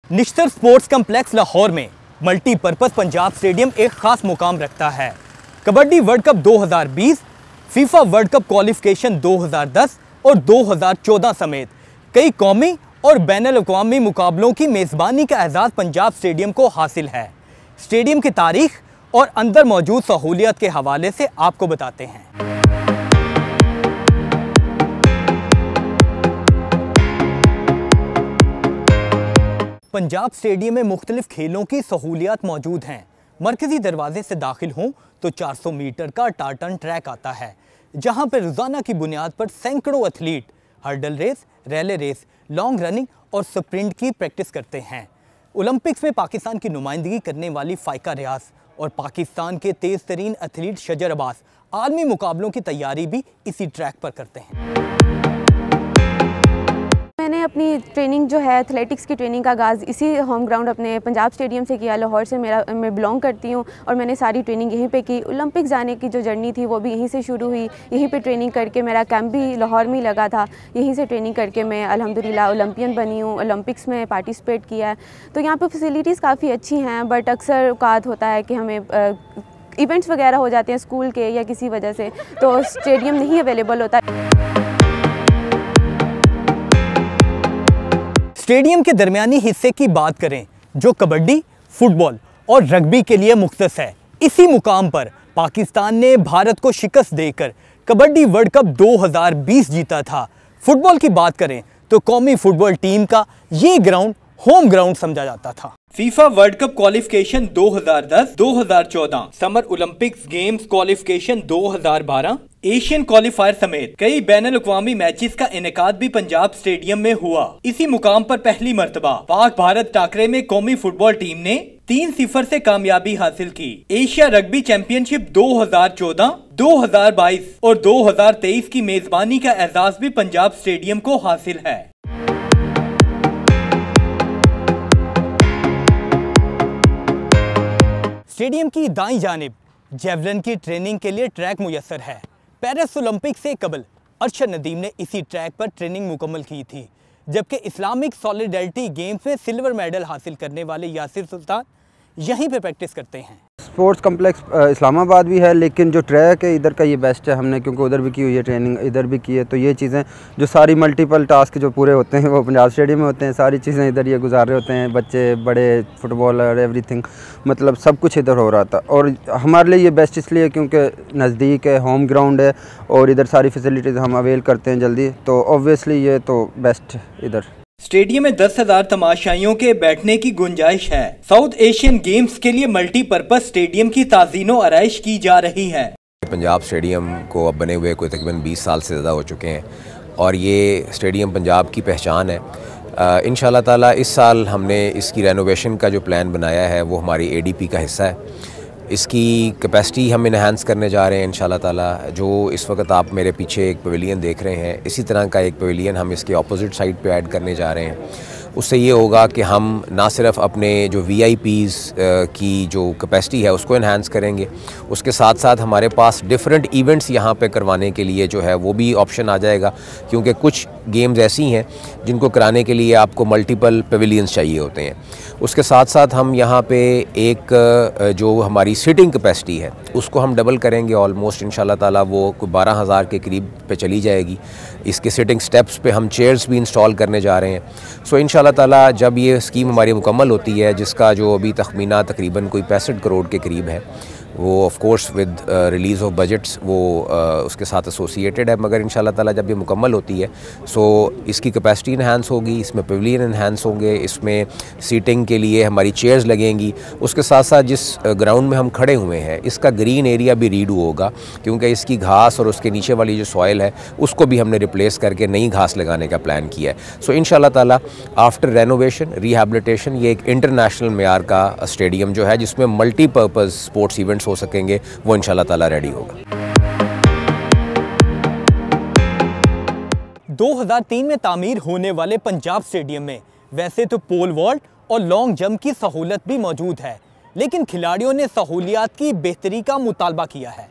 Nishtar sports complex Lahore में multipurpose Punjab stadium एक खास मुकाम रखता है। Kabaddi world cup 2020, FIFA world cup qualification 2010 और 2014 समेत कई कौमी और बैनुल-अक़वामी मुकाबलों की मेज़बानी का एजाज़ पंजाब स्टेडियम को हासिल है। स्टेडियम की तारीख और अंदर मौजूद सहूलियत के हवाले से आपको बताते हैं। पंजाब स्टेडियम में मुख्तलिफ खेलों की सहूलियात मौजूद हैं। मरकजी दरवाजे से दाखिल हों तो 400 मीटर का टार्टन ट्रैक आता है, जहां पर रोज़ाना की बुनियाद पर सैकड़ों athlete hurdle race, relay race, long running और स्प्रिंट की प्रैक्टिस करते हैं। ओलंपिक्स में पाकिस्तान की नुमाइंदगी करने वाली फ़ाइका रियाज और पाकिस्तान के तेज़ तरीन एथलीट शजर अब्बास आलमी मुकाबलों की तैयारी भी इसी ट्रैक पर करते हैं। मैंने अपनी ट्रेनिंग जो है एथलेटिक्स की ट्रेनिंग का आगाज़ इसी होम ग्राउंड अपने पंजाब स्टेडियम से किया। लाहौर से मैं बिलोंग करती हूँ और मैंने सारी ट्रेनिंग यहीं पे की। ओलंपिक्स जाने की जो जर्नी थी वो भी यहीं से शुरू हुई। यहीं पे ट्रेनिंग करके मेरा कैंप भी लाहौर में ही लगा था। यहीं से ट्रेनिंग करके मैं अल्हम्दुलिल्लाह ओलंपियन बनी हूँ, ओलंपिक्स में पार्टिसिपेट किया है। तो यहाँ पर फैसिलिटीज़ काफ़ी अच्छी हैं, बट अक्सर औकात होता है कि हमें इवेंट्स वगैरह हो जाते हैं स्कूल के या किसी वजह से, तो स्टेडियम नहीं अवेलेबल होता। स्टेडियम के दरमियानी हिस्से की बात करें जो कबड्डी, फुटबॉल और रग्बी के लिए मुख्तस है। इसी मुकाम पर पाकिस्तान ने भारत को शिकस्त देकर कबड्डी वर्ल्ड कप 2020 जीता था। फुटबॉल की बात करें तो कौमी फुटबॉल टीम का ये ग्राउंड होम ग्राउंड समझा जाता था। FIFA world cup qualification 2010, 2014, summer Olympics games qualification 2012, Asian qualifier समेत कई बैनुल-अक़वामी मैचेस का इनेकाद भी पंजाब स्टेडियम में हुआ। इसी मुकाम पर पहली मर्तबा पाक भारत टाकरे में कौमी फुटबॉल टीम ने 3-0 से कामयाबी हासिल की। एशिया रग्बी चैंपियनशिप 2014, 2022 और 2023 की मेजबानी का एजाज भी पंजाब स्टेडियम को हासिल है। स्टेडियम की दाईं जानिब जेवलिन की ट्रेनिंग के लिए ट्रैक मुयस्सर है। पेरिस ओलंपिक से कबल अरशद नदीम ने इसी ट्रैक पर ट्रेनिंग मुकम्मल की थी, जबकि इस्लामिक सॉलिडरिटी गेम्स में सिल्वर मेडल हासिल करने वाले यासिर सुल्तान यहीं पे प्रैक्टिस करते हैं। स्पोर्ट्स कम्प्लेक्स इस्लामाबाद भी है, लेकिन जो ट्रैक है इधर का ये बेस्ट है। हमने क्योंकि उधर भी की हुई है ट्रेनिंग, इधर भी की है, तो ये चीज़ें जो सारी मल्टीपल टास्क जो पूरे होते हैं वो पंजाब स्टेडियम में होते हैं। सारी चीज़ें इधर ये गुजार रहे होते हैं, बच्चे बड़े, फुटबॉलर, एवरीथिंग, मतलब सब कुछ इधर हो रहा था। और हमारे लिए ये बेस्ट इसलिए क्योंकि नज़दीक है, होम ग्राउंड है और इधर सारी फैसिलिटीज़ हम अवेल करते हैं जल्दी, तो ऑब्वियसली ये तो बेस्ट इधर। स्टेडियम में 10,000 तमाशाइयों के बैठने की गुंजाइश है। साउथ एशियन गेम्स के लिए मल्टीपर्पज स्टेडियम की ताज़ीनो आराइश की जा रही है। पंजाब स्टेडियम को अब बने हुए कोई तकरीबन 20 साल से ज़्यादा हो चुके हैं और ये स्टेडियम पंजाब की पहचान है। इंशाल्लाह ताला इस साल हमने इसकी रेनोवेशन का जो प्लान बनाया है वो हमारी ADP का हिस्सा है। इसकी कैपेसिटी हम इन्हांस करने जा रहे हैं इंशाल्लाह ताला। जो इस वक्त आप मेरे पीछे एक पवेलियन देख रहे हैं, इसी तरह का एक पवेलियन हम इसके ऑपोजिट साइड पे ऐड करने जा रहे हैं। उससे ये होगा कि हम ना सिर्फ अपने जो VIPs की जो कैपेसिटी है उसको इन्हांस करेंगे, उसके साथ साथ हमारे पास डिफरेंट इवेंट्स यहाँ पे करवाने के लिए जो है वो भी ऑप्शन आ जाएगा, क्योंकि कुछ गेम्स ऐसी हैं जिनको कराने के लिए आपको मल्टीपल पवेलियंस चाहिए होते हैं। उसके साथ साथ हम यहाँ पे एक जो हमारी सीटिंग कैपेसिटी है उसको हम डबल करेंगे ऑलमोस्ट इंशाल्लाह ताला, वो 12,000 के करीब पे चली जाएगी। इसके सिटिंग स्टेप्स पे हम चेयर्स भी इंस्टॉल करने जा रहे हैं। सो इंशाल्लाह ताला जब ये स्कीम हमारी मुकम्मल होती है, जिसका जो अभी तखमीना तकरीबन कोई 65 करोड़ के करीब है, वो of course with release of budgets वो उसके साथ एसोसिएटेड है, मगर इंशाल्लाह ताला जब ये मुकम्मल होती है सो इसकी कैपेसिटी इन्हांस होगी, इसमें पवेलियन इन्हांस होंगे, इसमें सीटिंग के लिए हमारी चेयर्स लगेंगी। उसके साथ साथ जिस ग्राउंड में हम खड़े हुए हैं इसका ग्रीन एरिया भी रीडू होगा, क्योंकि इसकी घास और उसके नीचे वाली जो सॉइल है उसको भी हमने रिप्लेस करके नई घास लगाने का प्लान किया है। सो इंशाल्लाह ताला आफ्टर रेनोवेशन, रिहैबिलिटेशन, ये एक इंटरनेशनल मेयार का स्टेडियम जो है जिसमें मल्टीपर्पज़ स्पोर्ट्स इवेंट्स हो सकेंगे, वो इंशाल्लाह ताला रेडी होगा। 2003 में तामीर होने वाले पंजाब स्टेडियम में वैसे तो पोल वॉल्ट और लॉन्ग जंप की सहूलत भी मौजूद है, लेकिन खिलाड़ियों ने सहूलियात की बेहतरी का मुतालबा किया है।